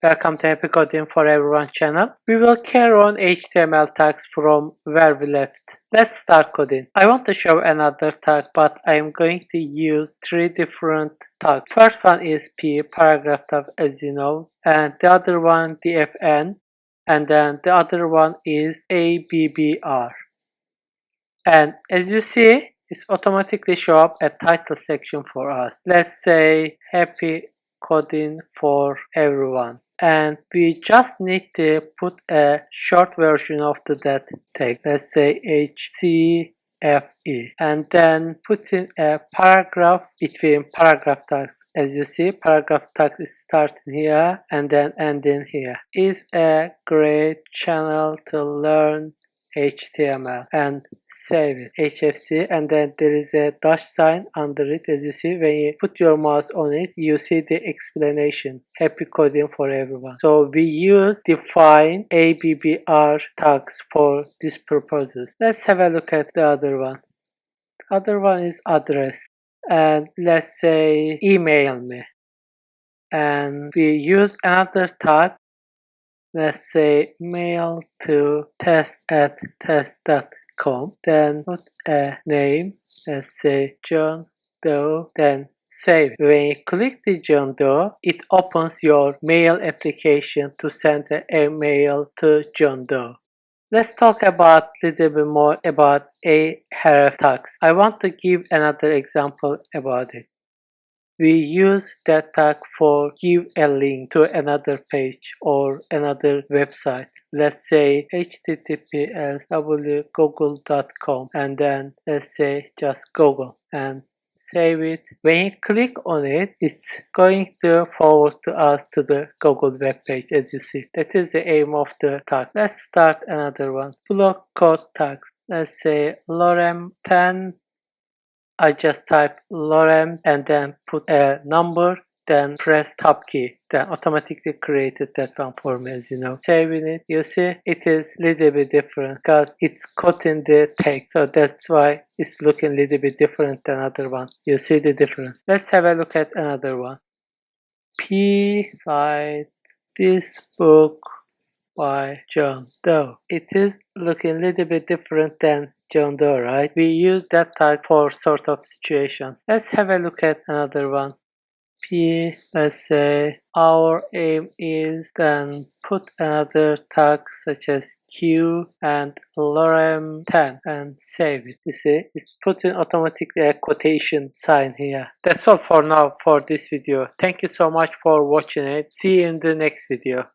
Welcome to Happy Coding for Everyone channel. We will carry on HTML tags from where we left. Let's start coding. I want to show another tag, but I am going to use three different tags. First one is P, paragraph tag, as you know, and the other one DFN, and then the other one is ABBR. And as you see, it's automatically show up a title section for us. Let's say Happy Coding for Everyone. And we just need to put a short version of that tag. Let's say HCFE. And then put in a paragraph between paragraph tags. As you see, paragraph tag is starting here and then ending here. It's a great channel to learn HTML. And save it, HFC, and then there is a dash sign under it. As you see, when you put your mouse on it, you see the explanation, Happy Coding for Everyone. So we use define ABBR tags for these purposes. Let's have a look at the other one. The other one is address, and let's say email me, and we use another tag. Let's say mail to test@test.com. Then put a name, let's say John Doe, then save. When you click the John Doe, it opens your mail application to send a mail to John Doe. Let's talk about a little bit more about href tags. I want to give another example about it. We use that tag for give a link to another page or another website. Let's say https www.google.com, and then let's say just Google, and save it. When you click on it, it's going to forward to us to the Google web page. As you see, that is the aim of the tag. Let's start another one. Block code tags. Let's say lorem 10. I just type lorem and then put a number, then press tab key. Then automatically created that one for me, as you know. Saving it, you see it is a little bit different because it's cutting the text. So that's why it's looking a little bit different than other one. You see the difference. Let's have a look at another one. P side, this book by John Doe. It is looking a little bit different than John Doe, right? We use that tag for sort of situations. Let's have a look at another one. P, let's say our aim is, then put another tag such as Q and lorem 10 and save it. You see, it's putting automatically a quotation sign here. That's all for now for this video. Thank you so much for watching it. See you in the next video.